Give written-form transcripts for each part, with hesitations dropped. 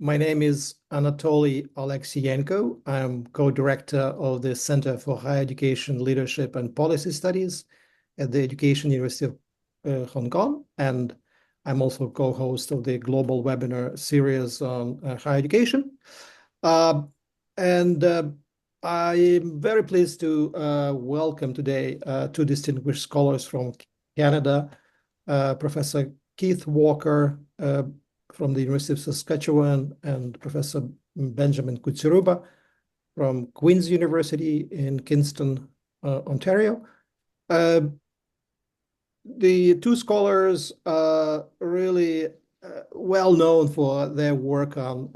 My name is Anatoly Alexienko. I'm co-director of the Center for Higher Education, Leadership and Policy Studies at the Education University of Hong Kong, and I'm also co-host of the global webinar series on higher education. Uh, and I'm very pleased to welcome today two distinguished scholars from Canada, Professor Keith Walker from the University of Saskatchewan and Professor Benjamin Kutsyuruba from Queen's University in Kingston, Ontario. The two scholars are really well known for their work on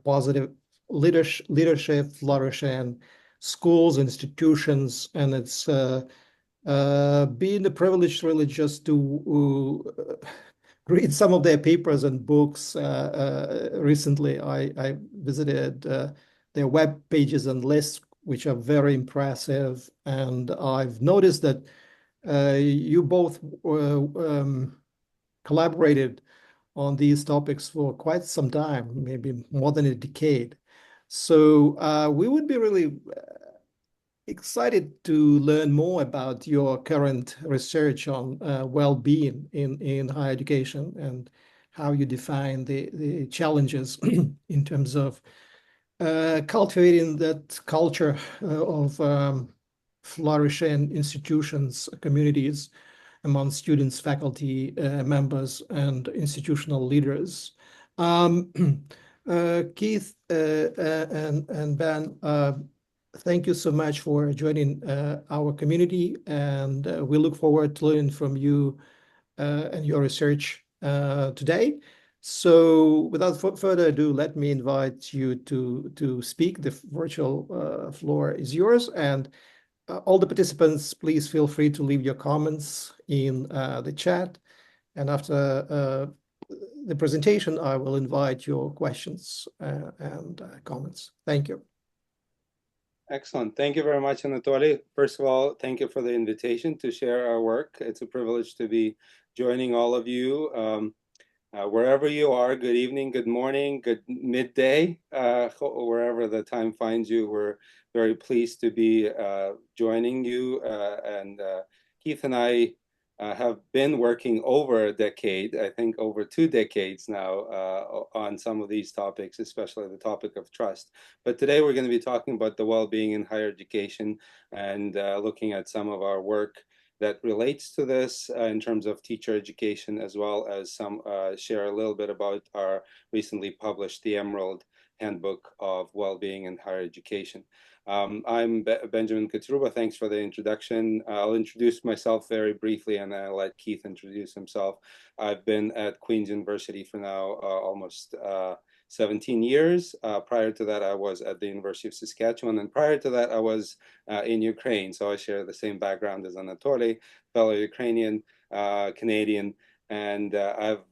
positive leadership, flourishing schools, institutions, and it's been a privilege really just to read some of their papers and books. Recently, I visited their web pages and lists, which are very impressive, and I've noticed that you both collaborated on these topics for quite some time, maybe more than a decade. So we would be really excited to learn more about your current research on well-being in higher education and how you define the challenges in terms of cultivating that culture of flourishing institutions, communities among students, faculty members, and institutional leaders. Um, Keith and Ben, thank you so much for joining our community, and we look forward to learning from you and your research today. So without further ado, let me invite you to speak. The virtual floor is yours, and all the participants, please feel free to leave your comments in the chat. And after the presentation, I will invite your questions and comments. Thank you. Excellent. Thank you very much, Anatoly. First of all, thank you for the invitation to share our work. It's a privilege to be joining all of you. Wherever you are, good evening, good morning, good midday, wherever the time finds you. We're very pleased to be joining you. Keith and I have been working over a decade, I think over 2 decades now, on some of these topics, especially the topic of trust. But today we're going to be talking about the well-being in higher education and looking at some of our work that relates to this in terms of teacher education, as well as some share a little bit about our recently published the Emerald Handbook of Wellbeing in Higher Education. I'm Benjamin Kutsyuruba. Thanks for the introduction. I'll introduce myself very briefly and I'll let Keith introduce himself. I've been at Queen's University for now almost 17 years. Prior to that, I was at the University of Saskatchewan, and prior to that, I was in Ukraine. So I share the same background as Anatoly, fellow Ukrainian, Canadian, and I've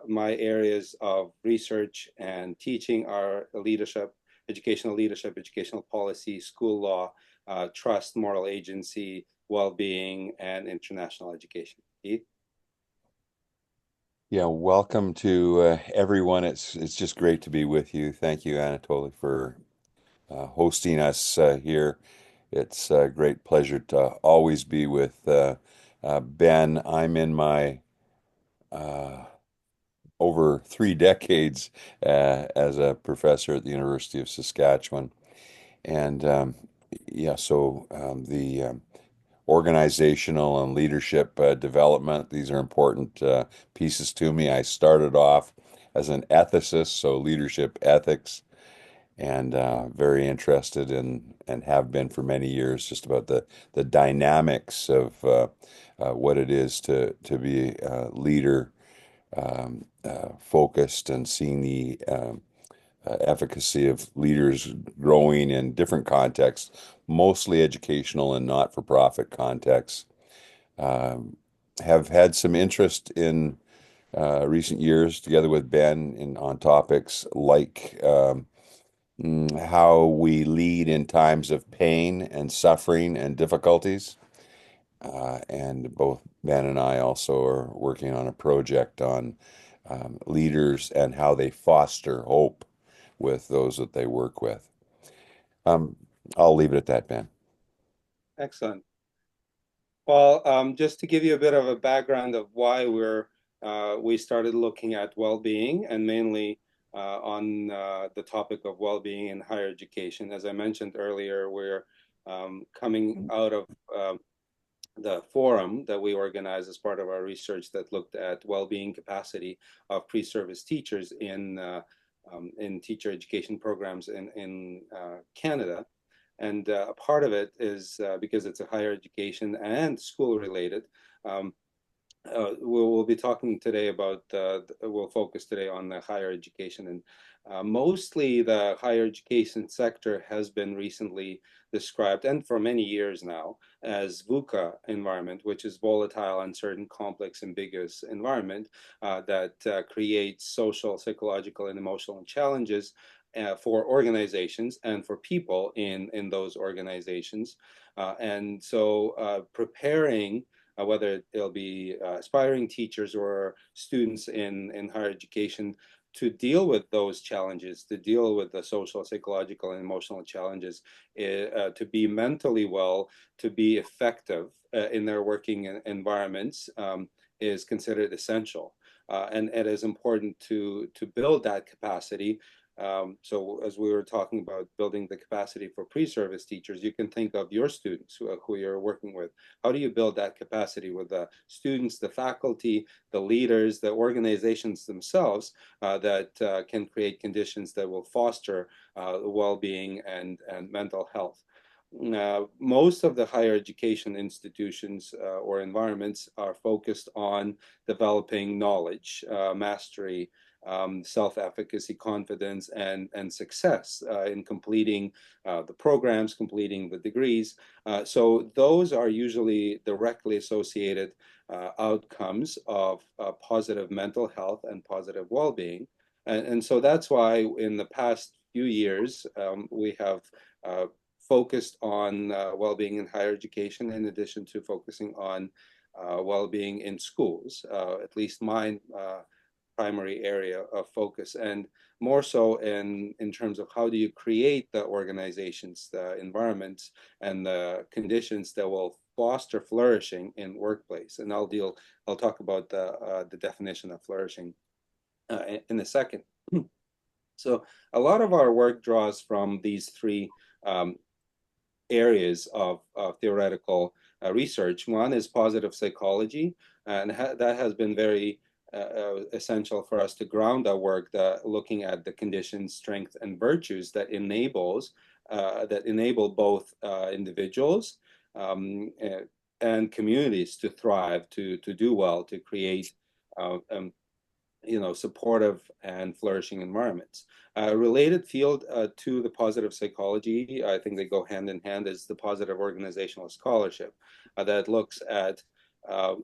my areas of research and teaching are leadership, educational policy, school law, trust, moral agency, well-being, and international education. Keith? Yeah, welcome to everyone. It's just great to be with you. Thank you, Anatoly, for hosting us here. It's a great pleasure to always be with Ben. I'm in my over 3 decades as a professor at the University of Saskatchewan. And yeah, so the organizational and leadership development, these are important pieces to me. I started off as an ethicist, so leadership ethics, and very interested in, and have been for many years, just about the dynamics of what it is to be a leader, focused, and seeing the efficacy of leaders growing in different contexts, mostly educational and not-for-profit contexts. Have had some interest in recent years, together with Ben, on topics like how we lead in times of pain and suffering and difficulties. And both Ben and I also are working on a project on leaders and how they foster hope with those that they work with. Um, I'll leave it at that, Ben. Excellent. Well, just to give you a bit of a background of why we started looking at well-being, and mainly on the topic of well-being in higher education. As I mentioned earlier, we're coming out of the forum that we organized as part of our research that looked at well-being capacity of pre-service teachers in teacher education programs in Canada. And a part of it is because it's a higher education and school related. We'll be talking today about, we'll focus today on the higher education. And mostly the higher education sector has been recently described, and for many years now, as VUCA environment, which is volatile, uncertain, complex, ambiguous environment that creates social, psychological, and emotional challenges for organizations and for people in those organizations. And so preparing whether it'll be aspiring teachers or students in higher education, to deal with those challenges, to deal with the social, psychological, and emotional challenges, to be mentally well, to be effective in their working environments is considered essential. And it is important to build that capacity. So as we were talking about building the capacity for pre-service teachers, you can think of your students who you're working with. How do you build that capacity with the students, the faculty, the leaders, the organizations themselves that can create conditions that will foster well-being and mental health? Most of the higher education institutions or environments are focused on developing knowledge, mastery, self-efficacy, confidence, and success in completing the programs, completing the degrees. So those are usually directly associated outcomes of positive mental health and positive well-being. And so that's why in the past few years, we have focused on well-being in higher education, in addition to focusing on well-being in schools, at least mine primary area of focus, and more so in terms of how do you create the organizations, the environments, and the conditions that will foster flourishing in workplace. And I'll talk about the definition of flourishing in a second. So a lot of our work draws from these three areas of theoretical research. One is positive psychology, and that has been very essential for us to ground our work, looking at the conditions, strength, and virtues that enable both individuals and communities to thrive, to do well, to create supportive and flourishing environments. A related field to the positive psychology, I think they go hand in hand, is the positive organizational scholarship that looks at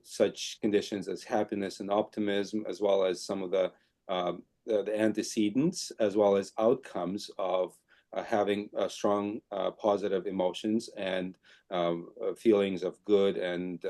such conditions as happiness and optimism, as well as some of the antecedents, as well as outcomes of having strong positive emotions and feelings of good and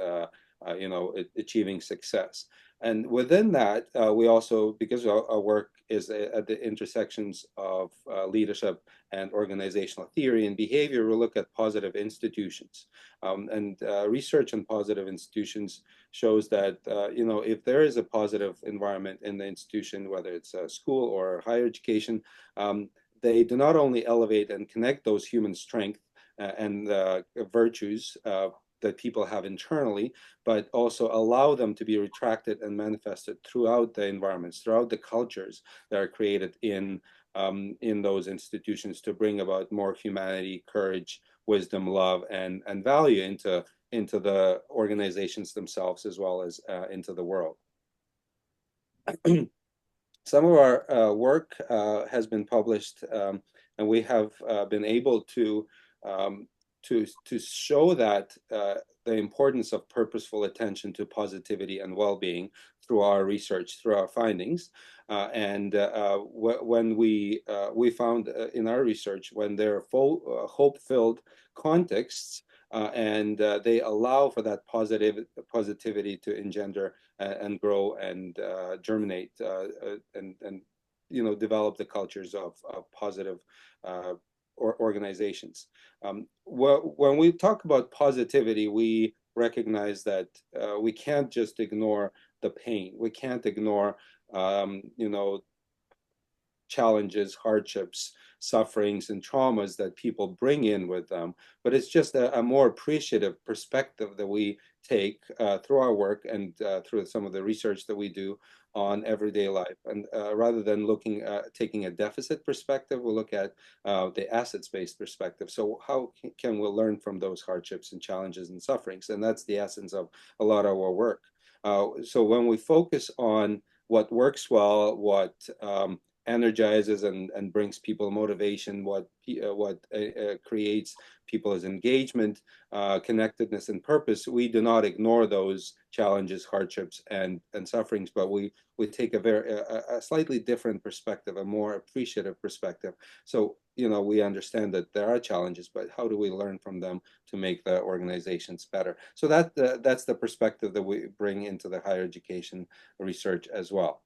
achieving success. And within that, we also, because our work is at the intersections of leadership and organizational theory and behavior, we look at positive institutions. And research on positive institutions shows that, if there is a positive environment in the institution, whether it's a school or higher education, they do not only elevate and connect those human strength and virtues that people have internally, but also allow them to be retracted and manifested throughout the environments, throughout the cultures that are created in those institutions, to bring about more humanity, courage, wisdom, love, and value into the organizations themselves, as well as into the world. Some of our work has been published, and we have been able to show that the importance of purposeful attention to positivity and well-being through our research, through our findings. When we found in our research, when there are hope-filled contexts, and they allow for that positivity to engender and grow and germinate and develop the cultures of positive or organizations. When we talk about positivity, we recognize that we can't just ignore the pain. We can't ignore, challenges, hardships, sufferings, and traumas that people bring in with them. But it's just a more appreciative perspective that we take through our work and through some of the research that we do on everyday life. And rather than taking a deficit perspective, we'll look at the assets-based perspective. So how can we learn from those hardships and challenges and sufferings? And that's the essence of a lot of our work. So when we focus on what works well, what energizes and brings people motivation, what creates people's engagement, connectedness, and purpose, we do not ignore those challenges, hardships, and sufferings, but we take a slightly different perspective, a more appreciative perspective. So, we understand that there are challenges, but how do we learn from them to make the organizations better? So that's the perspective that we bring into the higher education research as well.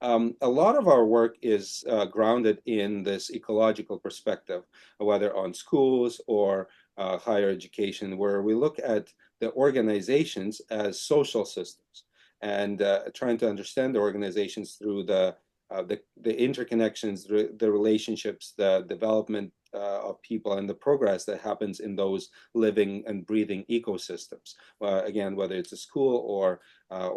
A lot of our work is grounded in this ecological perspective, whether on schools or higher education, where we look at the organizations as social systems and trying to understand the organizations through the interconnections, the relationships, the development of people, and the progress that happens in those living and breathing ecosystems. Again, whether it's a school or other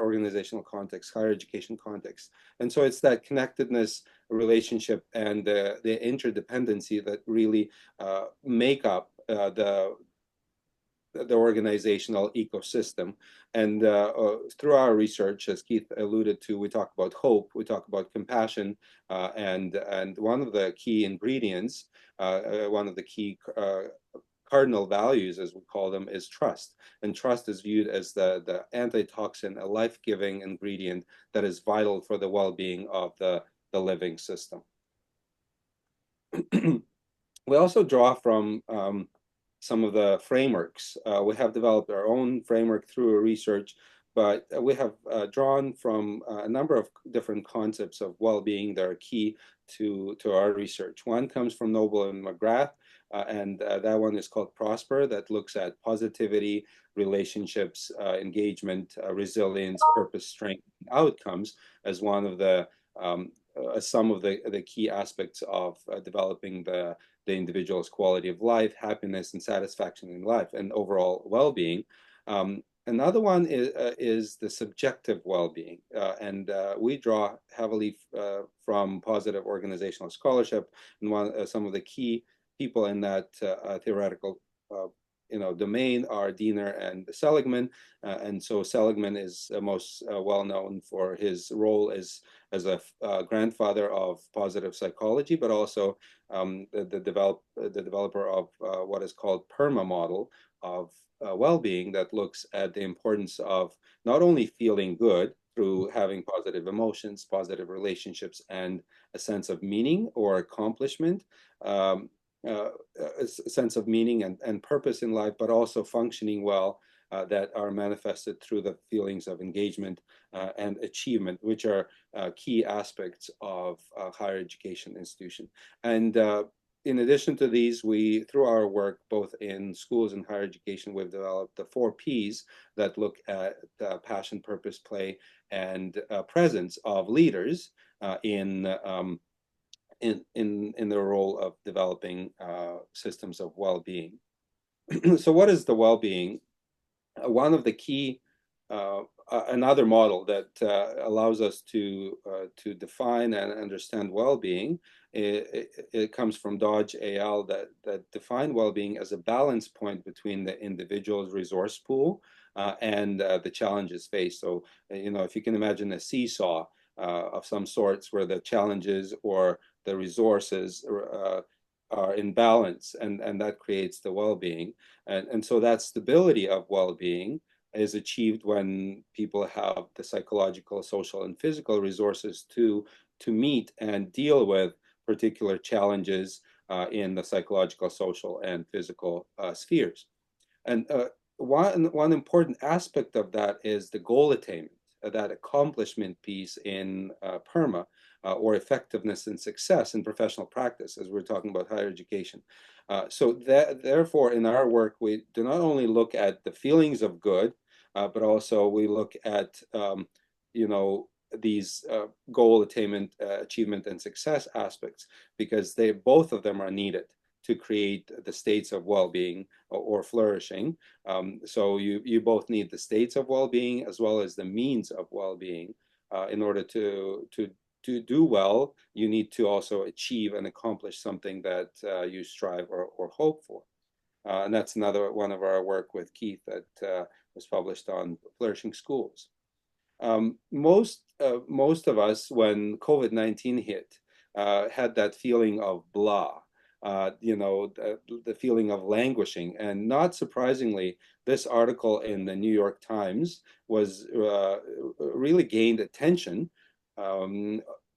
organizational contexts, higher education contexts. And so it's that connectedness, relationship, and the interdependency that really make up the organizational ecosystem. And through our research, as Keith alluded to, we talk about hope, we talk about compassion, and one of the key ingredients, one of the key cardinal values, as we call them, is trust. And trust is viewed as the antitoxin, a life-giving ingredient that is vital for the well-being of the living system. We also draw from some of the frameworks. We have developed our own framework through research, but we have drawn from a number of different concepts of well-being that are key to our research. One comes from Noble and McGrath, and that one is called Prosper, that looks at positivity, relationships, engagement, resilience, purpose, strength, and outcomes as one of the some of the key aspects of developing the individual's quality of life, happiness, and satisfaction in life, and overall well-being. Another one is the subjective well-being, and we draw heavily from positive organizational scholarship, and some of the key people in that theoretical domain are Diener and Seligman, and so Seligman is most well known for his role as a grandfather of positive psychology, but also the developer of what is called PERMA model of well-being that looks at the importance of not only feeling good through having positive emotions, positive relationships, and a sense of meaning or accomplishment, a sense of meaning and purpose in life, but also functioning well that are manifested through the feelings of engagement and achievement, which are key aspects of a higher education institution. And in addition to these, through our work, both in schools and higher education, we've developed the 4 Ps that look at passion, purpose, play, and presence of leaders in the role of developing systems of well-being. So what is the well-being? One of the key, another model that allows us to define and understand well-being, it comes from Dodge al. that define well-being as a balance point between the individual's resource pool and the challenges faced. So, if you can imagine a seesaw of some sorts where the challenges or the resources are in balance, and that creates the well-being. And so that stability of well-being is achieved when people have the psychological, social, and physical resources to meet and deal with particular challenges in the psychological, social, and physical spheres. And one important aspect of that is the goal attainment. that accomplishment piece in PERMA, or effectiveness and success in professional practice, as we're talking about higher education. So therefore, in our work, we do not only look at the feelings of good, but also we look at, these goal attainment, achievement, and success aspects, because both of them are needed to create the states of well-being or flourishing. So you both need the states of well-being as well as the means of well-being. In order to do well, you need to also achieve and accomplish something that you strive or hope for. And that's another one of our work with Keith that was published on flourishing schools. Most of us, when COVID-19 hit, had that feeling of blah, the feeling of languishing. And not surprisingly, this article in the New York Times was really gained attention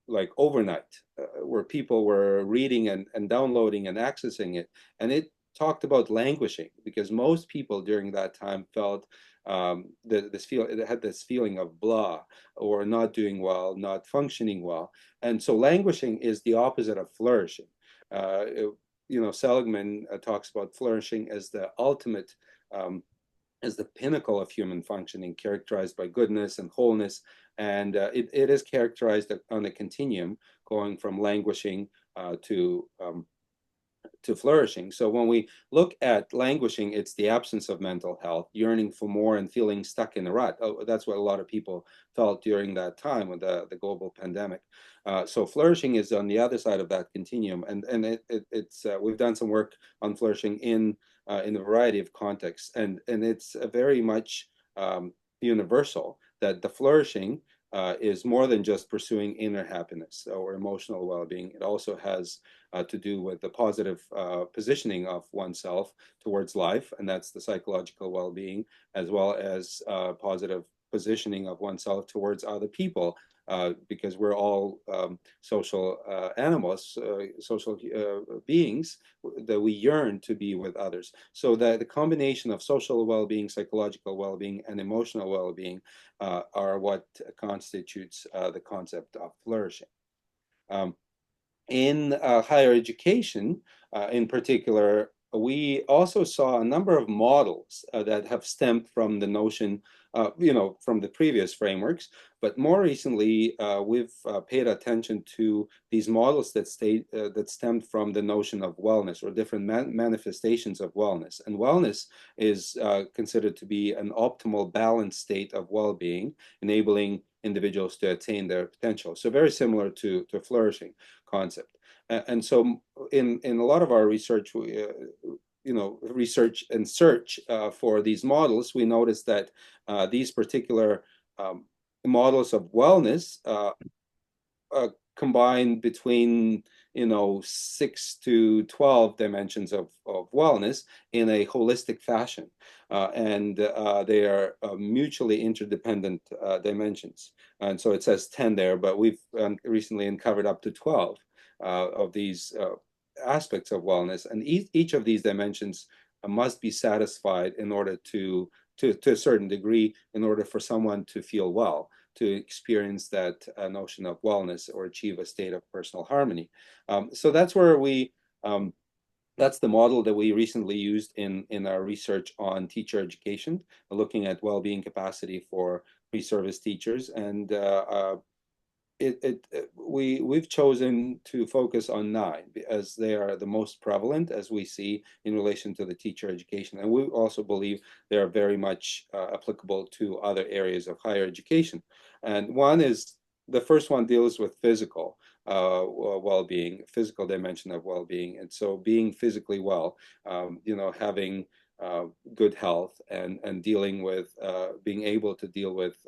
like overnight, where people were reading and downloading and accessing it. And it talked about languishing, because most people during that time felt it had this feeling of blah, or not doing well, not functioning well. And so languishing is the opposite of flourishing. Seligman talks about flourishing as the ultimate, as the pinnacle of human functioning, characterized by goodness and wholeness. And it is characterized on a continuum, going from languishing to flourishing. So when we look at languishing, it's the absence of mental health, yearning for more and feeling stuck in a rut. That's what a lot of people felt during that time with the global pandemic. So flourishing is on the other side of that continuum, and it's we've done some work on flourishing in a variety of contexts, and it's very much universal, that the flourishing is more than just pursuing inner happiness or emotional well-being. It also has to do with the positive positioning of oneself towards life, and that's the psychological well-being, as well as positive positioning of oneself towards other people, because we're all social animals, social beings, that we yearn to be with others. So the combination of social well-being, psychological well-being, and emotional well-being are what constitutes the concept of flourishing. In higher education, in particular, we also saw a number of models that have stemmed from the notion, from the previous frameworks. But more recently, we've paid attention to these models that stemmed from the notion of wellness, or different manifestations of wellness. And wellness is considered to be an optimal balanced state of well-being, enabling individuals to attain their potential. So very similar to flourishing concept. And so in a lot of our research, research and search for these models, we noticed that these particular models of wellness combine between 6 to 12 dimensions of wellness in a holistic fashion, and they are mutually interdependent dimensions. And so it says 10 there, but we've recently uncovered up to 12 of these aspects of wellness, and each of these dimensions must be satisfied in order to a certain degree, in order for someone to feel well, to experience that notion of wellness, or achieve a state of personal harmony. So that's where that's the model that we recently used in our research on teacher education, looking at well-being capacity for pre-service teachers. And we've chosen to focus on 9, as they are the most prevalent, as we see, in relation to the teacher education. And we also believe they are very much applicable to other areas of higher education. And the first one deals with physical well-being, physical dimension of well-being. And so being physically well, having good health, and dealing with, being able to deal with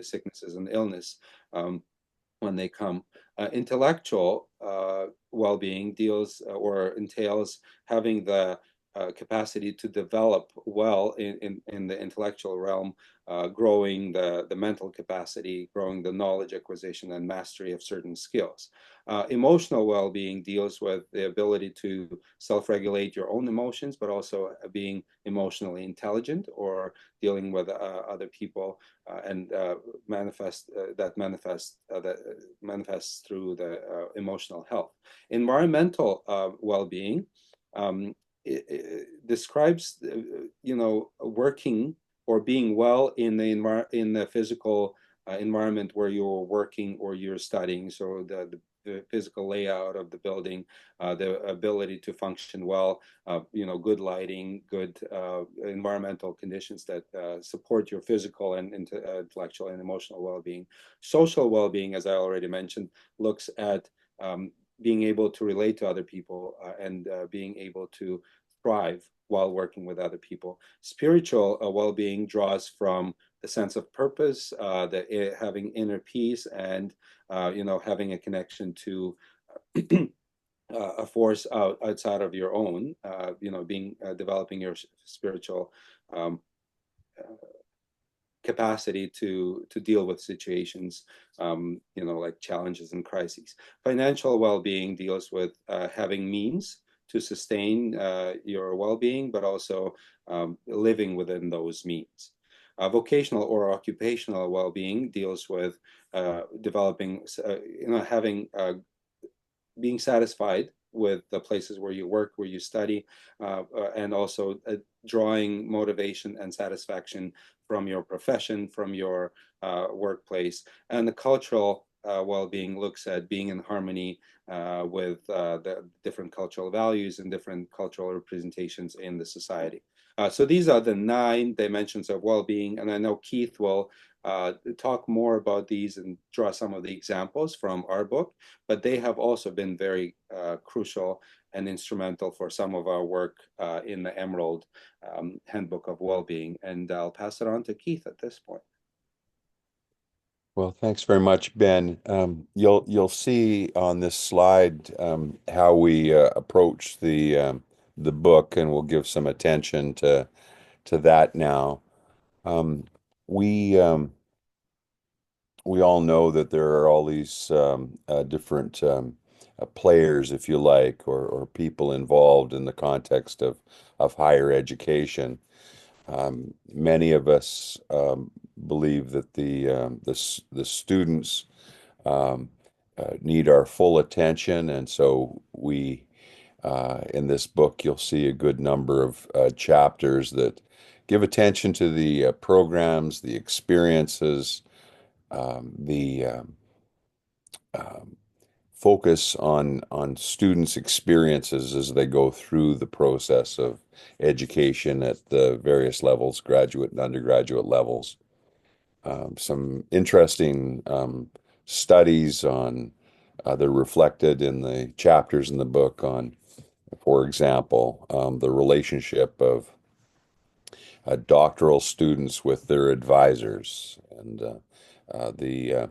sicknesses and illness when they come. Intellectual well-being deals or entails having the capacity to develop well in the intellectual realm, growing the mental capacity, growing the knowledge acquisition and mastery of certain skills. Emotional well-being deals with the ability to self-regulate your own emotions, but also being emotionally intelligent or dealing with other people and manifests through the emotional health. Environmental well-being it describes, working or being well in the physical environment where you're working or you're studying. So the physical layout of the building, the ability to function well, good lighting, good environmental conditions that support your physical and intellectual and emotional well-being. Social well-being, as I already mentioned, looks at being able to relate to other people and being able to thrive while working with other people. Spiritual well-being draws from the sense of purpose, having inner peace, and having a connection to a force outside of your own. Developing your spiritual capacity to deal with situations, like challenges and crises. Financial well-being deals with having means to sustain your well-being, but also living within those means. Vocational or occupational well-being deals with developing, being satisfied with the places where you work, where you study, and also drawing motivation and satisfaction from your profession, from your workplace. And the cultural well-being looks at being in harmony with the different cultural values and different cultural representations in the society. So these are the 9 dimensions of well-being, and I know Keith will talk more about these and draw some of the examples from our book, but they have also been very crucial and instrumental for some of our work in the Emerald Handbook of Wellbeing. And I'll pass it on to Keith at this point. Well, thanks very much, Ben. You'll see on this slide how we approach the book, and we'll give some attention to that now. We we all know that there are all these different players, if you like, or people involved in the context of higher education. Many of us believe that the students need our full attention, and so we in this book you'll see a good number of chapters that give attention to the programs, the experiences, the focus on students' experiences as they go through the process of education at the various levels, graduate and undergraduate levels. Some interesting studies on they're reflected in the chapters in the book on, for example, the relationship of doctoral students with their advisors, and the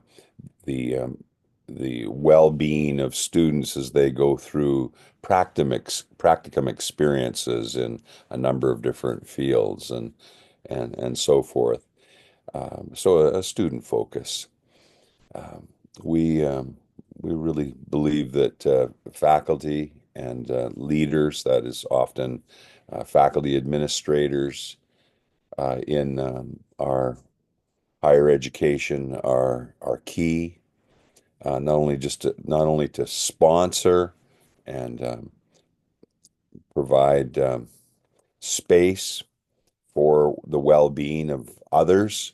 the well-being of students as they go through practicum experiences in a number of different fields, and so forth. So a student focus. We really believe that faculty and leaders, that is often faculty administrators in our higher education, are key. Not only to sponsor and provide space for the well-being of others,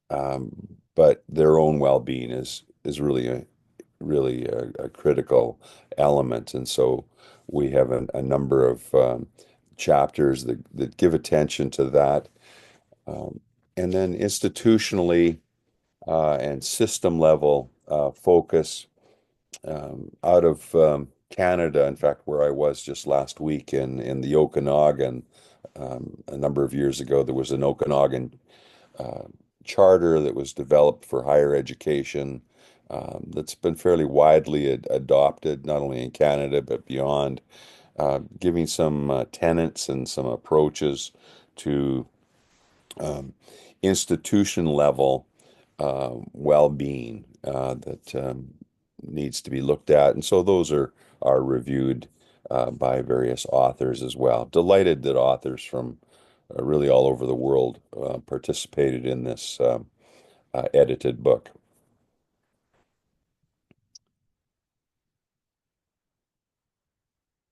but their own well-being is really a critical element. And so we have a number of chapters that give attention to that. And then institutionally and system level focus out of Canada. In fact, where I was just last week in the Okanagan, a number of years ago, there was an Okanagan charter that was developed for higher education that's been fairly widely adopted, not only in Canada but beyond. giving some tenets and some approaches to um, institution level well-being that needs to be looked at. And so those are reviewed by various authors as well. Delighted that authors from really all over the world participated in this edited book.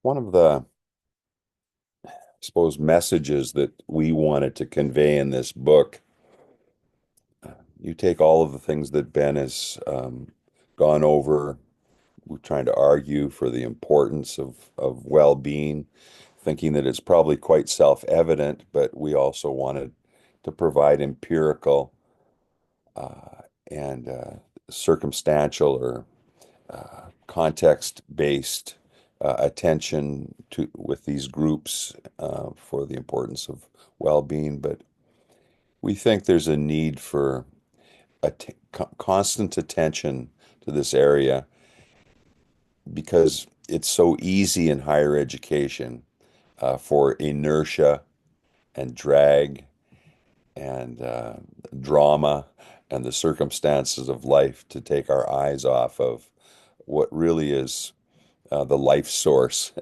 One of the, I suppose, messages that we wanted to convey in this book, you take all of the things that Ben has gone over. We're trying to argue for the importance of well-being, thinking that it's probably quite self-evident, but we also wanted to provide empirical and circumstantial or context-based attention to with these groups for the importance of well-being. But we think there's a need for constant attention to this area because it's so easy in higher education for inertia and drag and drama and the circumstances of life to take our eyes off of what really is the life source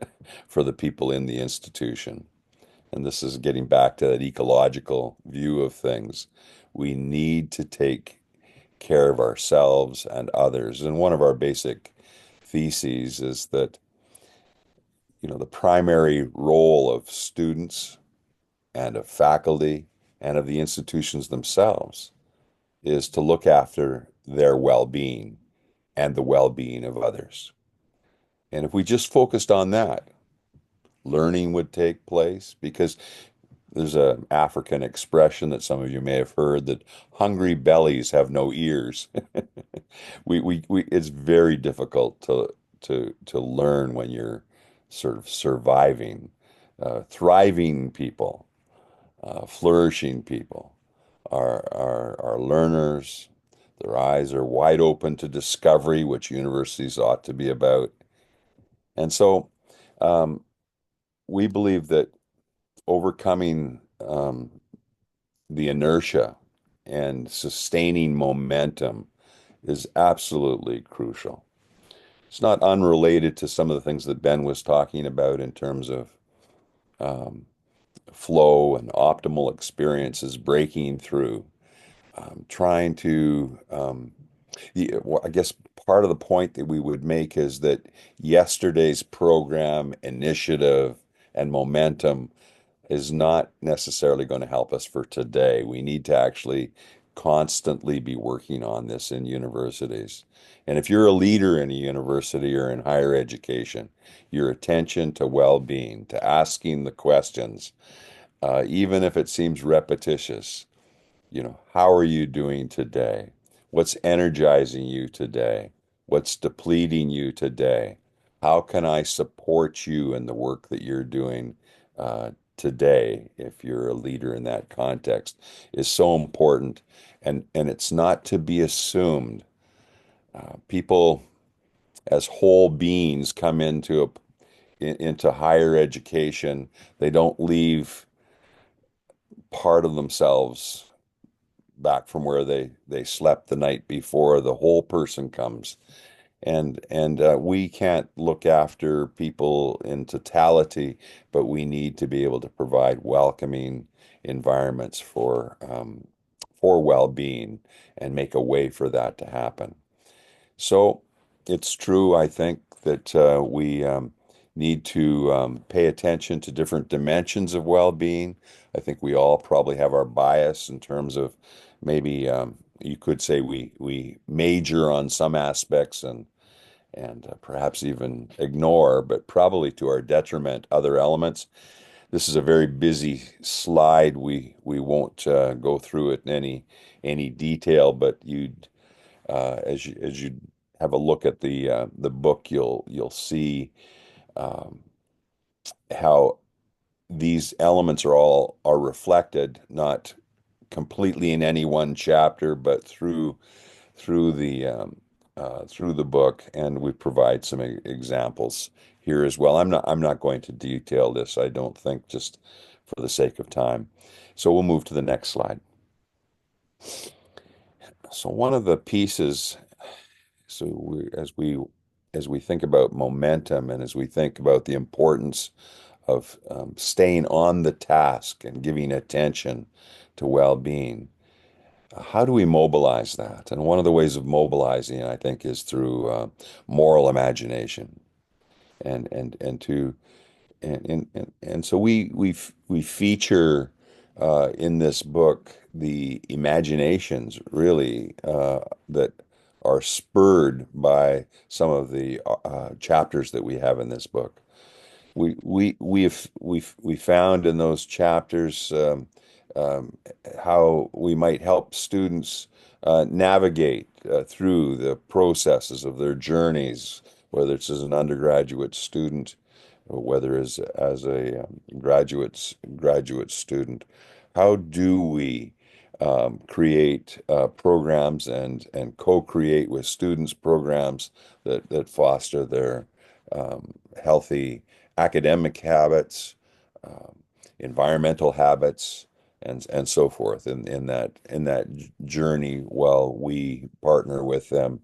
for the people in the institution. And this is getting back to that ecological view of things. We need to take care of ourselves and others. And one of our basic theses is that, the primary role of students and of faculty and of the institutions themselves is to look after their well-being and the well-being of others. And if we just focused on that, learning would take place because there's an African expression that some of you may have heard that hungry bellies have no ears. It's very difficult to learn when you're sort of surviving. Thriving people, flourishing people are learners. Their eyes are wide open to discovery, which universities ought to be about. And so um, we believe that overcoming the inertia and sustaining momentum is absolutely crucial. It's not unrelated to some of the things that Ben was talking about in terms of um, flow and optimal experiences, breaking through, trying to, I guess part of the point that we would make is that yesterday's program, initiative, and momentum is not necessarily going to help us for today. We need to actually constantly be working on this in universities. And if you're a leader in a university or in higher education, your attention to well-being, to asking the questions, even if it seems repetitious, how are you doing today? What's energizing you today? What's depleting you today? How can I support you in the work that you're doing today, if you're a leader in that context, is so important. And it's not to be assumed. People as whole beings come into higher education. They don't leave part of themselves back from where they slept the night before. The whole person comes. And we can't look after people in totality, but we need to be able to provide welcoming environments for well-being and make a way for that to happen. So it's true, I think, that we need to pay attention to different dimensions of well-being. I think we all probably have our bias in terms of maybe you could say we major on some aspects and perhaps even ignore, but probably to our detriment, other elements. This is a very busy slide. We won't go through it in any detail, but as you have a look at the book, you'll see um, how these elements are reflected, not completely in any one chapter, but through the book, and we provide some examples here as well. I'm not going to detail this, I don't think, just for the sake of time. So we'll move to the next slide. So one of the pieces, as we think about momentum and as we think about the importance of staying on the task and giving attention to well-being, how do we mobilize that? And one of the ways of mobilizing, I think, is through moral imagination, and to and so we feature in this book the imaginations really that are spurred by some of the chapters that we have in this book. We found in those chapters um, how we might help students navigate through the processes of their journeys, whether it's as an undergraduate student or whether as a graduate student. How do we create programs and co-create with students programs that foster their healthy academic habits, um, environmental habits, and so forth in that journey while we partner with them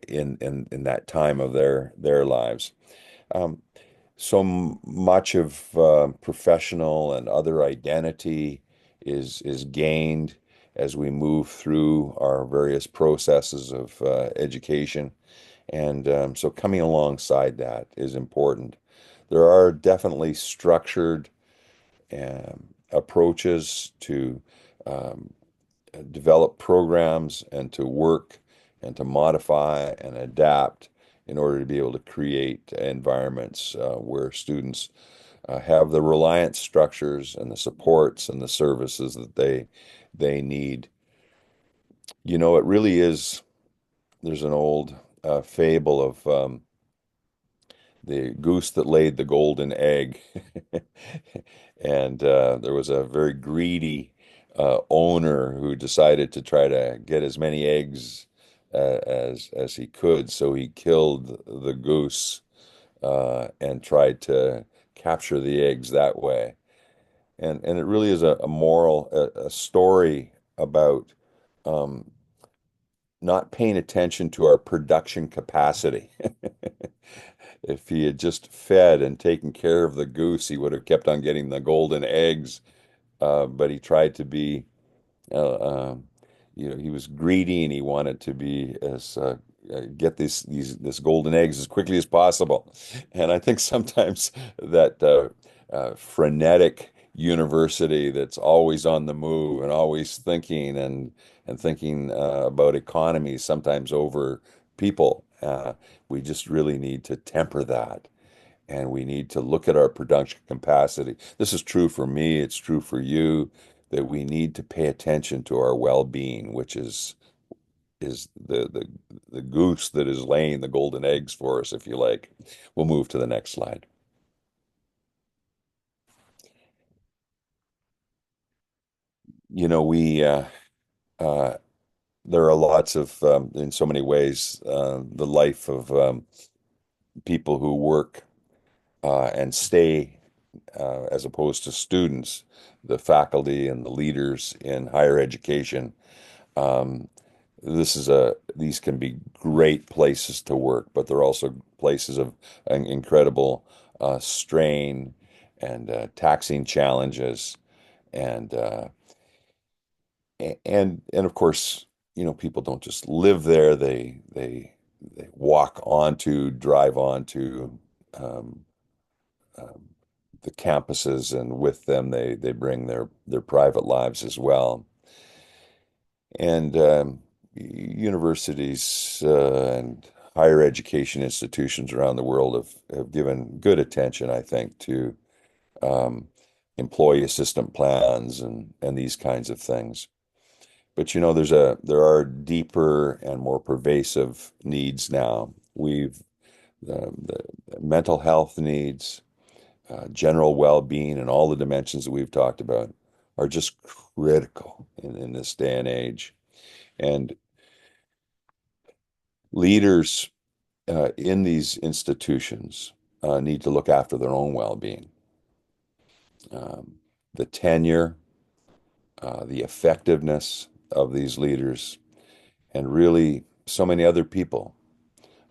in that time of their lives. Um, so much of professional and other identity is gained as we move through our various processes of education, and so coming alongside that is important. There are definitely structured approaches to um, develop programs and to work and to modify and adapt in order to be able to create environments where students have the reliance structures and the supports and the services that they need. You know, it really is. There's an old fable of the goose that laid the golden egg. And there was a very greedy owner who decided to try to get as many eggs as he could. So he killed the goose and tried to capture the eggs that way. And it really is a moral, a story about um, not paying attention to our production capacity. If he had just fed and taken care of the goose, he would have kept on getting the golden eggs. But he tried to be, uh, um, he was greedy and he wanted to be as get this golden eggs as quickly as possible. And I think sometimes that frenetic university that's always on the move and always thinking and thinking about economies sometimes over people. We just really need to temper that, and we need to look at our production capacity. This is true for me, it's true for you, that we need to pay attention to our well-being, which is the goose that is laying the golden eggs for us, if you like. We'll move to the next slide. You know, we uh, there are lots of in so many ways the life of people who work and stay as opposed to students, the faculty and the leaders in higher education. Um, these can be great places to work, but they're also places of an incredible strain and taxing challenges, and and of course, you know, people don't just live there; they walk onto, drive onto um, um, the campuses, and with them they bring their private lives as well. And universities and higher education institutions around the world have given good attention, I think, to um, employee assistance plans and these kinds of things. But you know, there are deeper and more pervasive needs now. The mental health needs, general well-being, and all the dimensions that we've talked about are just critical in this day and age. And leaders in these institutions need to look after their own well-being. The tenure, the effectiveness of these leaders, and really so many other people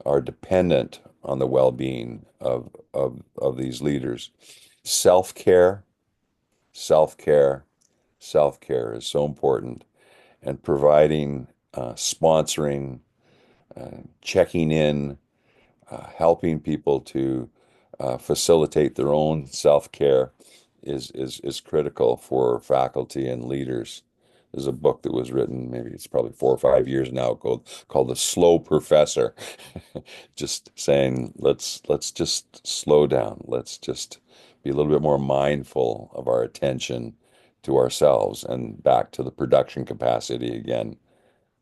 are dependent on the well-being of these leaders. Self-care, self-care, self-care is so important, and providing, sponsoring, checking in, helping people to facilitate their own self-care is critical for faculty and leaders. There's a book that was written, maybe it's probably 4 or 5 years now, called The Slow Professor. Just saying, let's just slow down. Let's just be a little bit more mindful of our attention to ourselves and back to the production capacity again.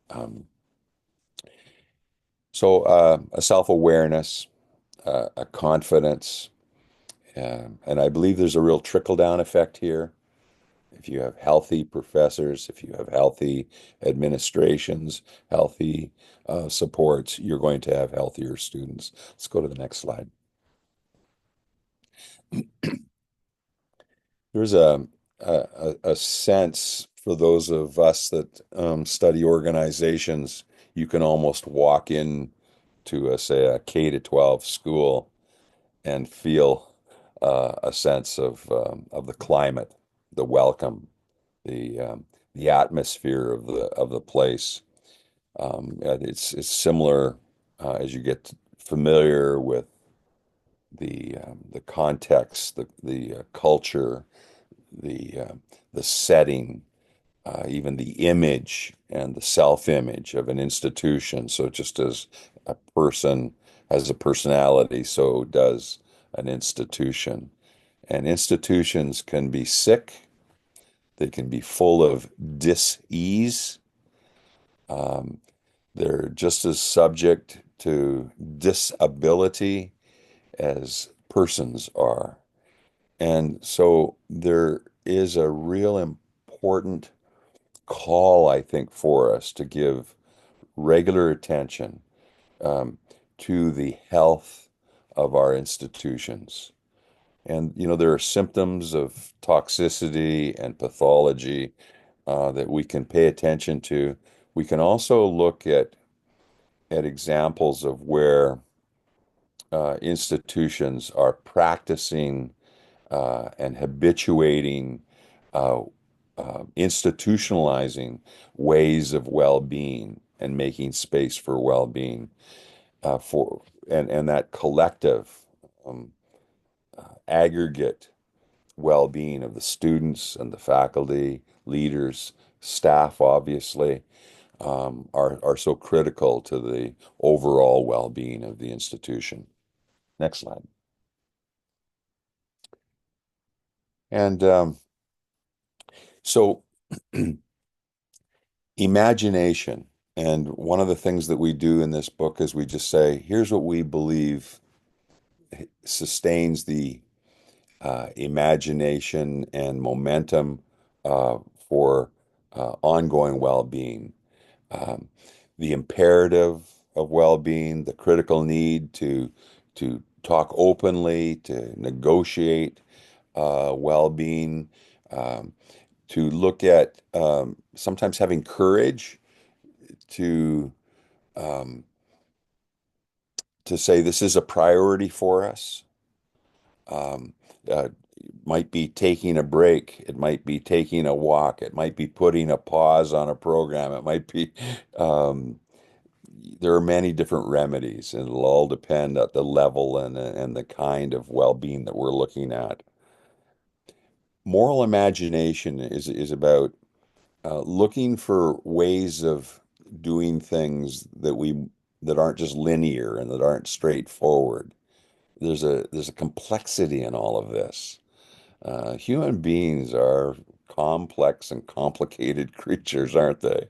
Um, a self-awareness, a confidence, and I believe there's a real trickle-down effect here. If you have healthy professors, if you have healthy administrations, healthy supports, you're going to have healthier students. Let's go to the next slide. There's a sense for those of us that study organizations, you can almost walk in to say a K to 12 school and feel a sense of the climate, the welcome, the atmosphere of the place. And it's similar as you get familiar with the context, the culture, the setting, even the image and the self-image of an institution. So just as a person has a personality, so does an institution. And institutions can be sick, they can be full of dis-ease. Um, they're just as subject to disability as persons are. And so there is a real important call, I think, for us to give regular attention um, to the health of our institutions. And, there are symptoms of toxicity and pathology that we can pay attention to. We can also look at examples of where institutions are practicing and habituating, uh, institutionalizing ways of well-being and making space for well-being for and that collective um, aggregate well-being of the students and the faculty, leaders, staff, obviously, are so critical to the overall well-being of the institution. Next slide. And so imagination. And one of the things that we do in this book is we just say, here's what we believe sustains the imagination and momentum for ongoing well-being. Um, the imperative of well-being, the critical need to talk openly, to negotiate well-being, um, to look at sometimes having courage to um, to say this is a priority for us. Um, uh, might be taking a break. It might be taking a walk. It might be putting a pause on a program. It might be um, there are many different remedies, and it'll all depend at the level and the kind of well-being that we're looking at. Moral imagination is about looking for ways of doing things that aren't just linear and that aren't straightforward. There's a complexity in all of this. Human beings are complex and complicated creatures, aren't they?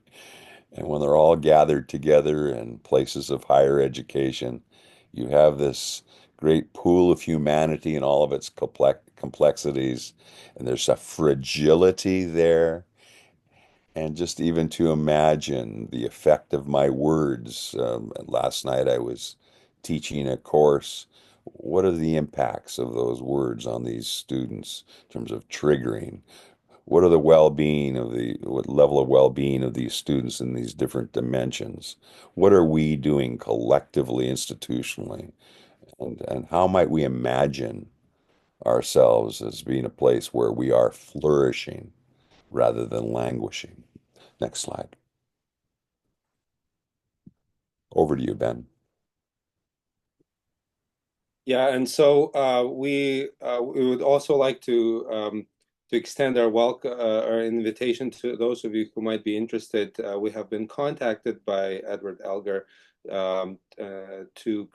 And when they're all gathered together in places of higher education, you have this great pool of humanity and all of its complexities, and there's a fragility there. And just even to imagine the effect of my words. Last night I was teaching a course What are the impacts of those words on these students in terms of triggering? What are the well-being of what level of well-being of these students in these different dimensions? What are we doing collectively, institutionally? And how might we imagine ourselves as being a place where we are flourishing rather than languishing? Next slide. Over to you, Ben. Yeah, and so we would also like to extend our invitation to those of you who might be interested. We have been contacted by Edward Elgar to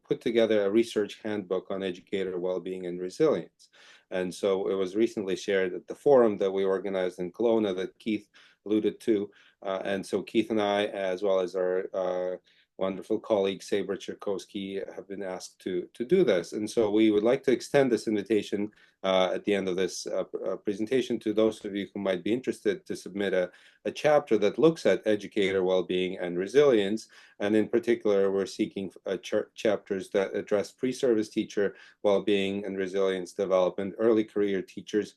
put together a research handbook on educator well-being and resilience. And so it was recently shared at the forum that we organized in Kelowna that Keith alluded to. And so Keith and I, as well as our wonderful colleague Saber Cherkowski, have been asked to do this. And so we would like to extend this invitation at the end of this presentation to those of you who might be interested to submit a chapter that looks at educator well-being and resilience. And in particular, we're seeking chapters that address pre-service teacher well-being and resilience development, early career teachers,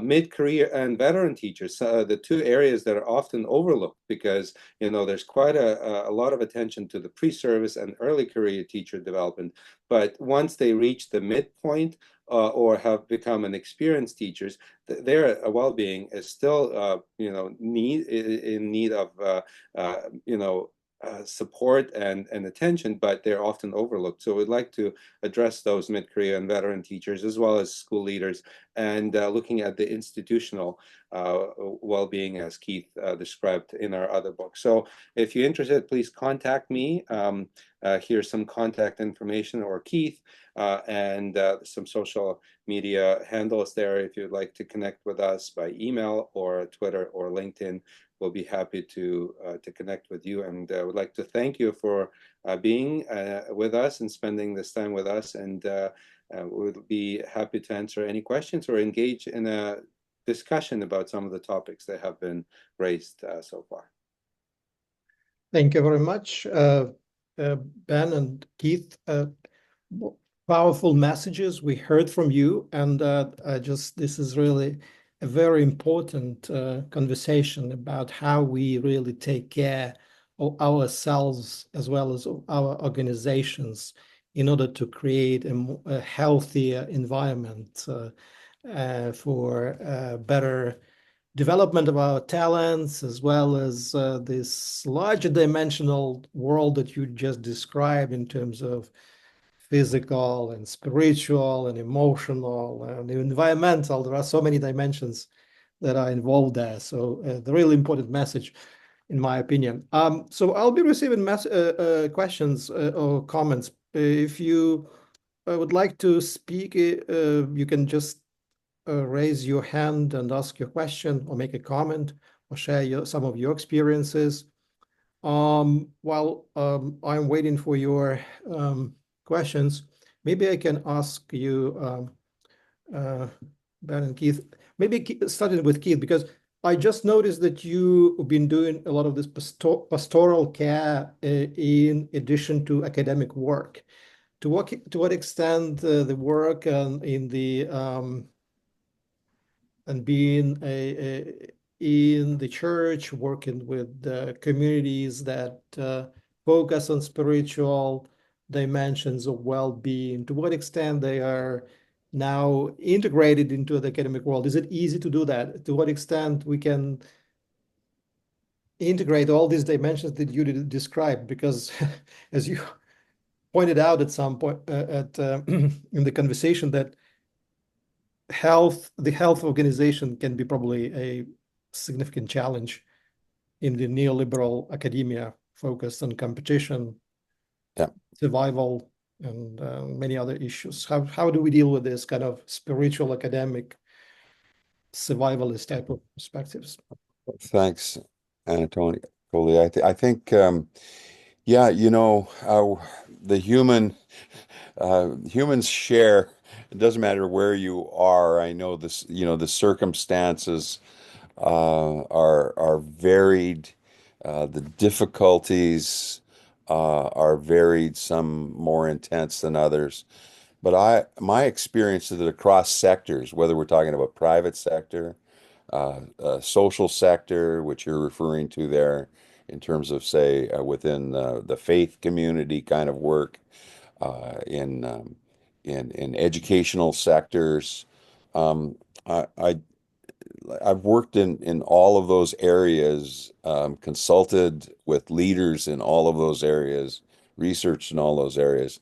mid-career and veteran teachers, the two areas that are often overlooked because there's quite a lot of attention to the pre-service and early career teacher development. But once they reach the midpoint or have become an experienced teachers, their well-being is still, in need of, support and attention, but they're often overlooked. So we'd like to address those mid-career and veteran teachers as well as school leaders, and looking at the institutional well-being as Keith described in our other book. So if you're interested, please contact me. Here's some contact information, or Keith, and some social media handles there if you'd like to connect with us by email or Twitter or LinkedIn. We'll be happy to connect with you, and would like to thank you for being with us and spending this time with us, and we'll be happy to answer any questions or engage in a discussion about some of the topics that have been raised so far. Thank you very much, Ben and Keith. Powerful messages we heard from you, and this is really a very important conversation about how we really take care of ourselves as well as our organizations in order to create a healthier environment for better development of our talents, as well as this larger dimensional world that you just described in terms of physical and spiritual and emotional and environmental. There are so many dimensions that are involved there. So the really important message, in my opinion. So I'll be receiving questions or comments. If you would like to speak, you can just raise your hand and ask your question or make a comment or share some of your experiences. While I'm waiting for your questions, maybe I can ask you, Ben and Keith, maybe starting with Keith, because I just noticed that you've been doing a lot of this pastoral care in addition to academic work. To what extent the work in the and being in the church, working with the communities that focus on spiritual dimensions of well-being, to what extent they are now integrated into the academic world? Is it easy to do that? To what extent we can integrate all these dimensions that you described? Because as you pointed out at some point in the conversation, that the health organization can be probably a significant challenge in the neoliberal academia focused on competition, Yeah. survival, and many other issues. How do we deal with this kind of spiritual academic survivalist type of perspectives? Thanks, Anatoly. I think, yeah, the humans share. It doesn't matter where you are. I know this, the circumstances are varied. The difficulties are varied, some more intense than others. But my experience is that across sectors, whether we're talking about private sector, social sector, which you're referring to there, in terms of, say, within the faith community kind of work, in educational sectors. Um, I, I I've worked in all of those areas, consulted with leaders in all of those areas, researched in all those areas,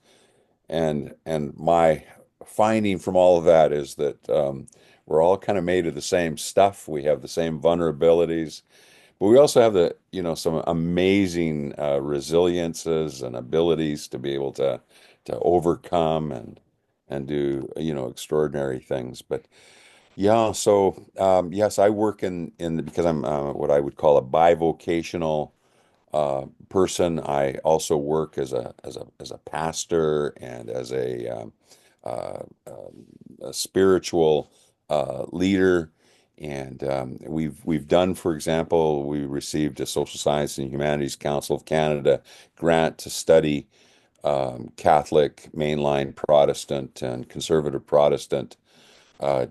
and my finding from all of that is that we're all kind of made of the same stuff. We have the same vulnerabilities, but we also have some amazing resiliences and abilities to be able to overcome and do extraordinary things. But yeah, so yes, I work because I'm what I would call a bivocational person. I also work as a pastor and as uh, a spiritual leader. And we've done, for example, we received a Social Science and Humanities Council of Canada grant to study Catholic, mainline Protestant, and conservative Protestant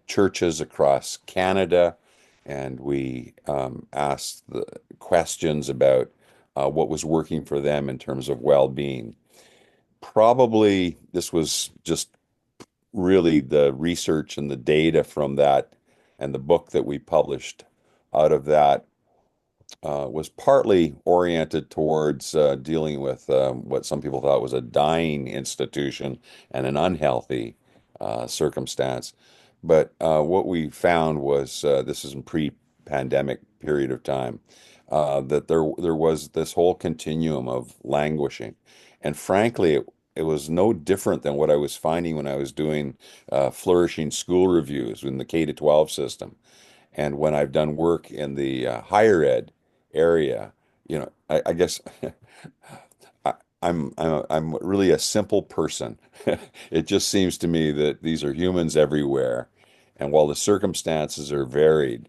churches across Canada, and we asked the questions about what was working for them in terms of well-being. Probably this was just really the research and the data from that and the book that we published out of that was partly oriented towards dealing with what some people thought was a dying institution and an unhealthy circumstance. But what we found was this is in pre-pandemic period of time that there was this whole continuum of languishing, and frankly, it was no different than what I was finding when I was doing flourishing school reviews in the K to 12 system. And when I've done work in the higher ed area, I guess I, I'm really a simple person. It just seems to me that these are humans everywhere, and while the circumstances are varied,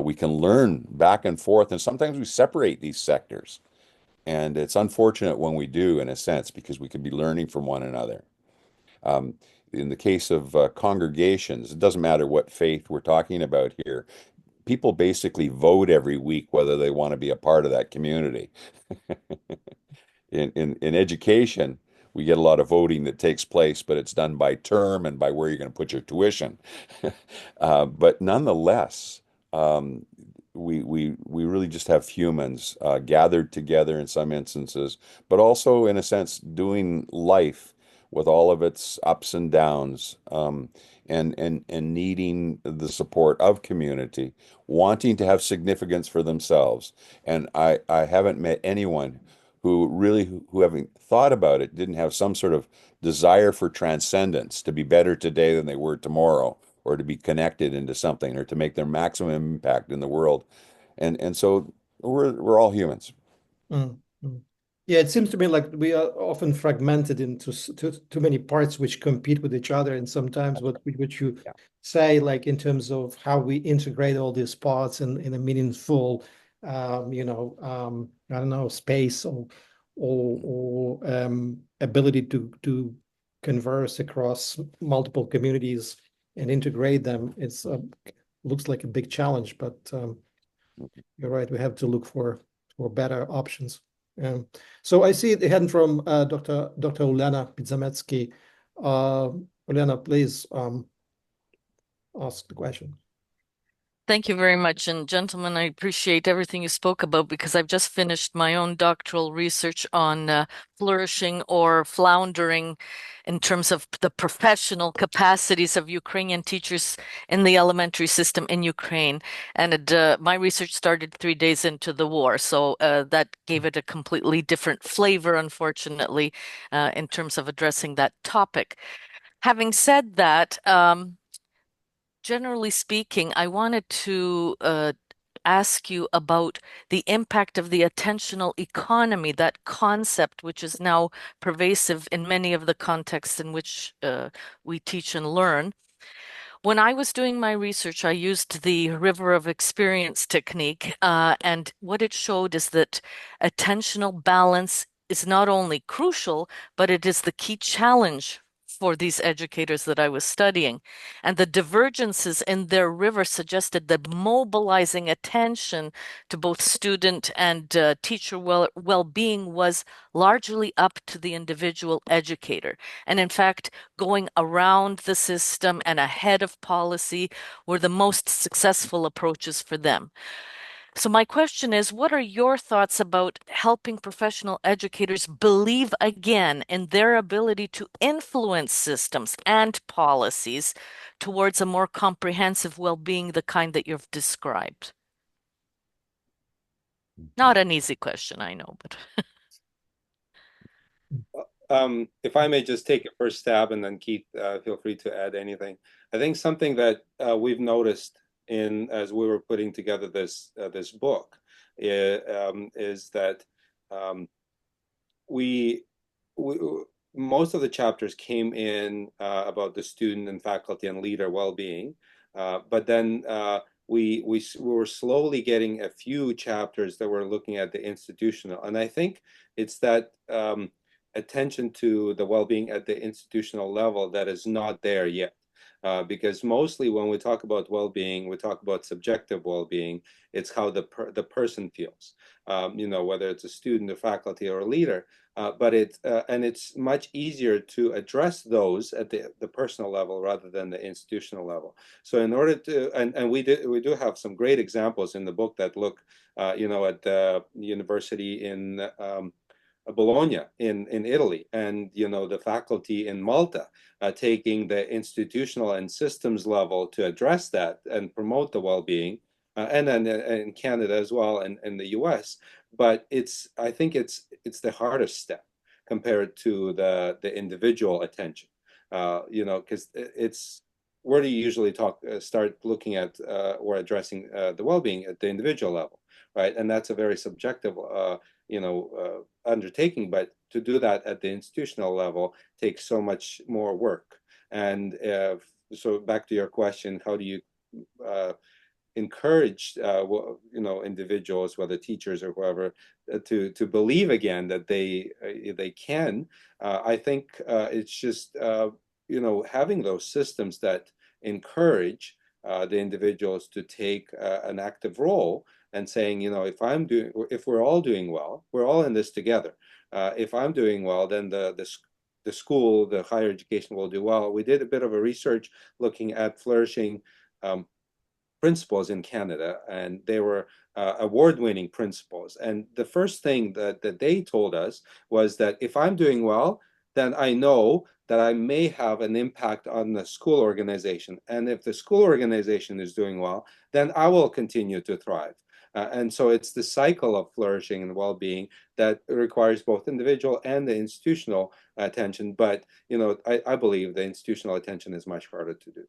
we can learn back and forth, and sometimes we separate these sectors, and it's unfortunate when we do, in a sense, because we could be learning from one another. Um, in the case of congregations, it doesn't matter what faith we're talking about here. People basically vote every week whether they want to be a part of that community. In education, we get a lot of voting that takes place, but it's done by term and by where you're going to put your tuition. But nonetheless, um, we really just have humans gathered together in some instances, but also in a sense doing life with all of its ups and downs, and needing the support of community, wanting to have significance for themselves. And I haven't met anyone who having thought about it, didn't have some sort of desire for transcendence, to be better today than they were tomorrow, or to be connected into something, or to make their maximum impact in the world. And so we're all humans. Mm, mm. Yeah, it seems to me like we are often fragmented into too many parts which compete with each other, and sometimes what you Yeah. say, like in terms of how we integrate all these parts in a meaningful, I don't know, space or ability to converse across multiple communities and integrate them. It's looks like a big challenge, but you're right. We have to look for better options. Um, so I see it heading from Dr. Ulena Pidzametsky. Ulena, please ask the question. Thank you very much. And gentlemen, I appreciate everything you spoke about because I've just finished my own doctoral research on flourishing or floundering in terms of the professional capacities of Ukrainian teachers in the elementary system in Ukraine. And my research started 3 days into the war. So that gave it a completely different flavor, unfortunately, in terms of addressing that topic. Having said that, generally speaking, I wanted to ask you about the impact of the attentional economy, that concept which is now pervasive in many of the contexts in which we teach and learn. When I was doing my research, I used the river of experience technique, and what it showed is that attentional balance is not only crucial, but it is the key challenge for these educators that I was studying. And the divergences in their river suggested that mobilizing attention to both student and teacher well-being was largely up to the individual educator. And in fact, going around the system and ahead of policy were the most successful approaches for them. So, my question is, what are your thoughts about helping professional educators believe again in their ability to influence systems and policies towards a more comprehensive well-being, the kind that you've described? Not an easy question, I know, but If I may just take a first stab, and then Keith, feel free to add anything. I think something that we've noticed as we were putting together this book is that um, we, we most of the chapters came in about the student and faculty and leader well-being, but then we were slowly getting a few chapters that were looking at the institutional, and I think it's that attention to the well-being at the institutional level that is not there yet. Because mostly when we talk about well-being, we talk about subjective well-being. It's how the person feels, whether it's a student, a faculty, or a leader. But it's much easier to address those at the personal level rather than the institutional level. So in order to, and we do have some great examples in the book that look, at the university in Bologna in Italy, and the faculty in Malta taking the institutional and systems level to address that and promote the well-being, and then in Canada as well, and in the US. But I think it's the hardest step compared to the individual attention, because it's where do you usually start looking at or addressing the well-being at the individual level, right? And that's a very subjective undertaking, but to do that at the institutional level takes so much more work. And so back to your question, how do you encourage individuals, whether teachers or whoever, to believe again that they can? I think it's just having those systems that encourage the individuals to take an active role, and saying, if we're all doing well, we're all in this together. If I'm doing well, then the school, the higher education will do well. We did a bit of a research looking at flourishing principles in Canada, and they were award-winning principles. And the first thing that they told us was that if I'm doing well, then I know that I may have an impact on the school organization. And if the school organization is doing well, then I will continue to thrive. And so it's the cycle of flourishing and well-being that requires both individual and the institutional attention. But, I believe the institutional attention is much harder to do.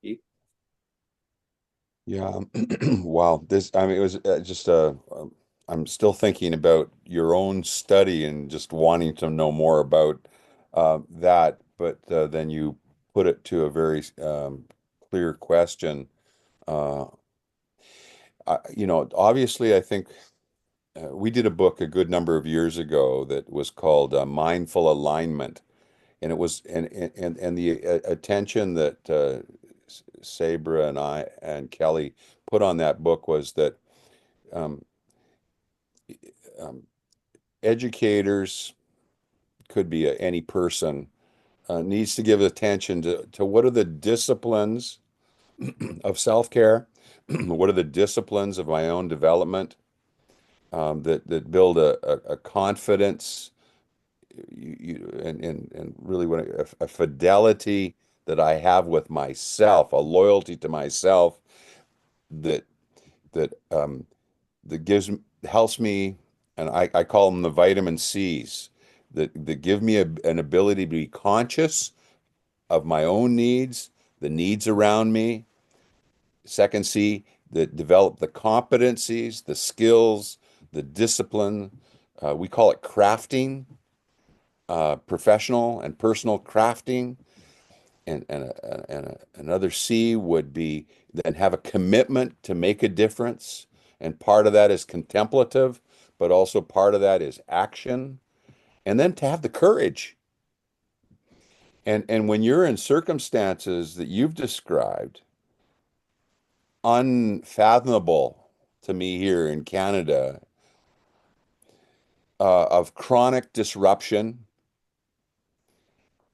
Keith? Yeah. Wow. It was just I'm still thinking about your own study and just wanting to know more about that. But then you put it to a very clear question. Uh, obviously, I think we did a book a good number of years ago that was called Mindful Alignment. And it was, and the attention that Sabra and I and Kelly put on that book was that um, um, educators, could be any person, needs to give attention to what are the disciplines of self-care, what are the disciplines of my own development, that build a confidence, and really a fidelity that I have with myself, a loyalty to myself that that that helps me, and I call them the vitamin C's that give me an ability to be conscious of my own needs, the needs around me. Second C, that develop the competencies, the skills, the discipline. We call it crafting, professional and personal crafting. And another C would be then have a commitment to make a difference. And part of that is contemplative, but also part of that is action. and then to have the courage. And when you're in circumstances that you've described, unfathomable to me here in Canada, of chronic disruption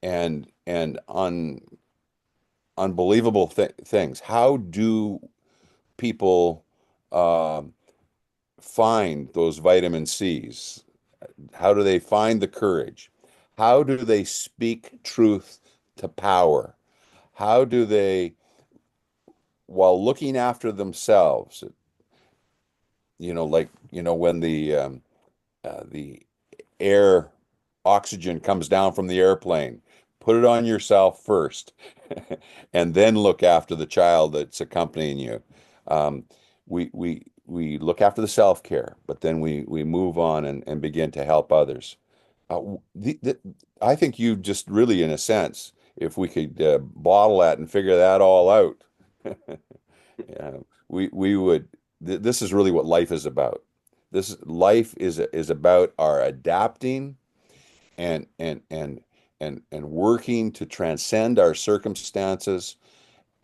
and unbelievable things. How do people uh, find those vitamin C's? How do they find the courage? How do they speak truth to power? How do they, while looking after themselves, when the air oxygen comes down from the airplane, put it on yourself first, and then look after the child that's accompanying you. Um, we look after the self-care, but then we move on and begin to help others. I think you just really, in a sense, if we could bottle that and figure that all out, yeah, we would. This is really what life is about. This life is about our adapting and working to transcend our circumstances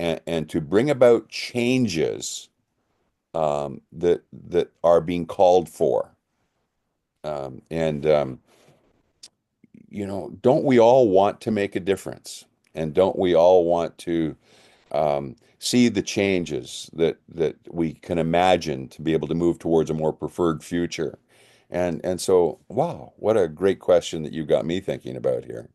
and to bring about changes that are being called for. And don't we all want to make a difference? And don't we all want to see the changes that we can imagine to be able to move towards a more preferred future? And so, wow, what a great question that you got me thinking about here.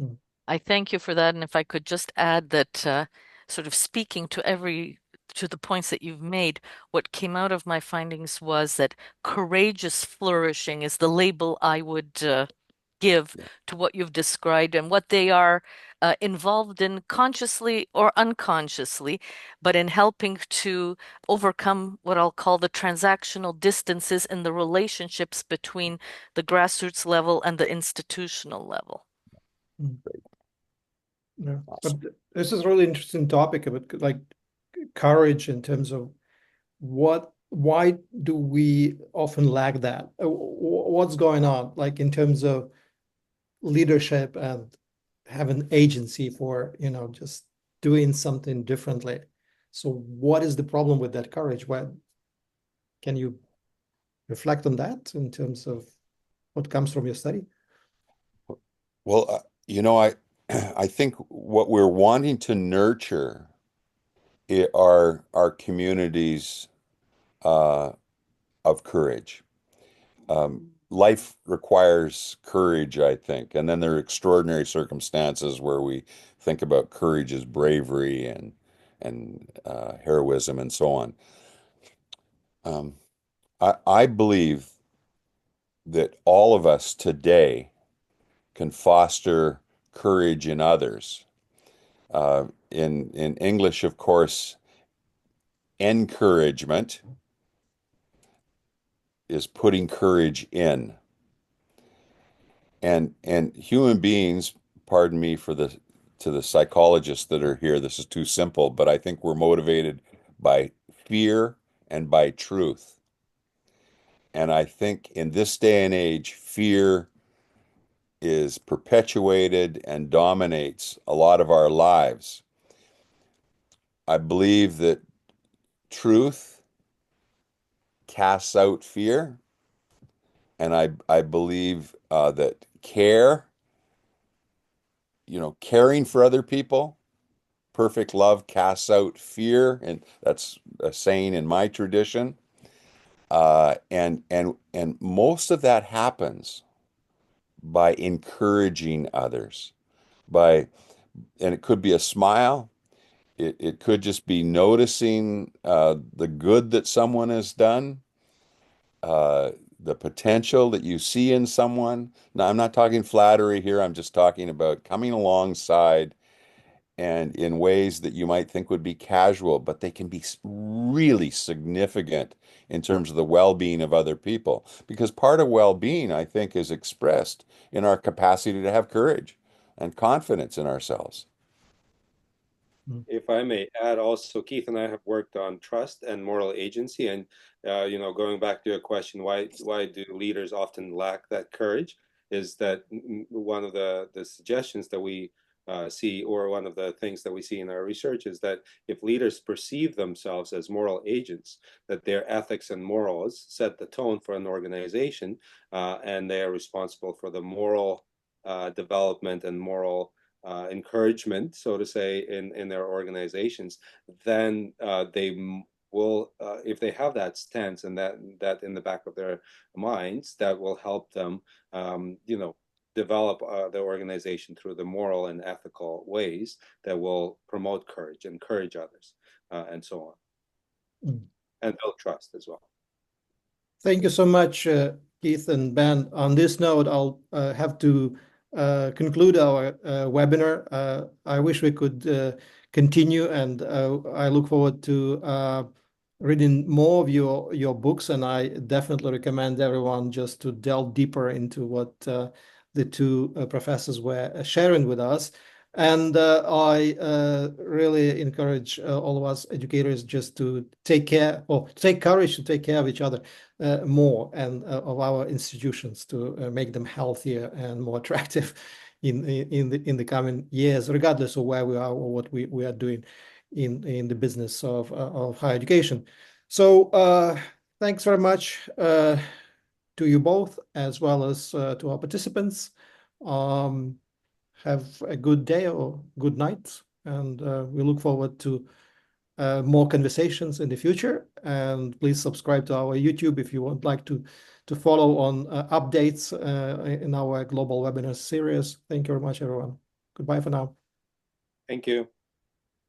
Mm. I thank you for that. And if I could just add that, sort of speaking to the points that you've made, what came out of my findings was that courageous flourishing is the label I would give Yeah. to what you've described and what they are involved in consciously or unconsciously, but in helping to overcome what I'll call the transactional distances in the relationships between the grassroots level and the institutional level. Mm. Yeah, but Awesome. this is a really interesting topic about like courage in terms of why do we often lack that? What's going on, like in terms of leadership and having agency for, just doing something differently. So what is the problem with that courage? Can you reflect on that in terms of what comes from your study? Well, I think what we're wanting to nurture are our communities uh, of courage. Life requires courage, I think, and then there are extraordinary circumstances where we think about courage as bravery and heroism and so on. Um, I believe that all of us today can foster courage in others. In English, of course, encouragement is putting courage in. And human beings, pardon me for the to the psychologists that are here, this is too simple, but I think we're motivated by fear and by truth. And I think in this day and age, fear is perpetuated and dominates a lot of our lives. I believe that truth casts out fear, and I believe that caring for other people, perfect love casts out fear, and that's a saying in my tradition. And most of that happens by encouraging others, by and it could be a smile. It could just be noticing the good that someone has done, the potential that you see in someone. Now, I'm not talking flattery here. I'm just talking about coming alongside and in ways that you might think would be casual, but they can be really significant in terms of the well-being of other people. Because part of well-being, I think, is expressed in our capacity to have courage and confidence in ourselves. Mm. If I may add also, Keith and I have worked on trust and moral agency. And, going back to your question, why do leaders often lack that courage? is that one of the suggestions that we see, or one of the things that we see in our research, is that if leaders perceive themselves as moral agents, that their ethics and morals set the tone for an organization, and they are responsible for the moral development and moral encouragement, so to say, in their organizations, then they will, if they have that stance and that in the back of their minds, that will help them, develop the organization through the moral and ethical ways that will promote courage, encourage others, and so on, and build trust as well. Thank you so much, Keith and Ben. On this note, I'll have to conclude our webinar. I wish we could continue, and I look forward to reading more of your books, and I definitely recommend everyone just to delve deeper into what the two professors were sharing with us. And I really encourage all of us educators just to take care, or take courage to take care of each other more, and of our institutions, to make them healthier and more attractive in the coming years, regardless of where we are or what we are doing in the business of higher education. So thanks very much to you both, as well as to our participants. Have a good day or good night, and we look forward to more conversations in the future. And please subscribe to our YouTube if you would like to follow on updates in our global webinar series. Thank you very much, everyone. Goodbye for now. Thank you.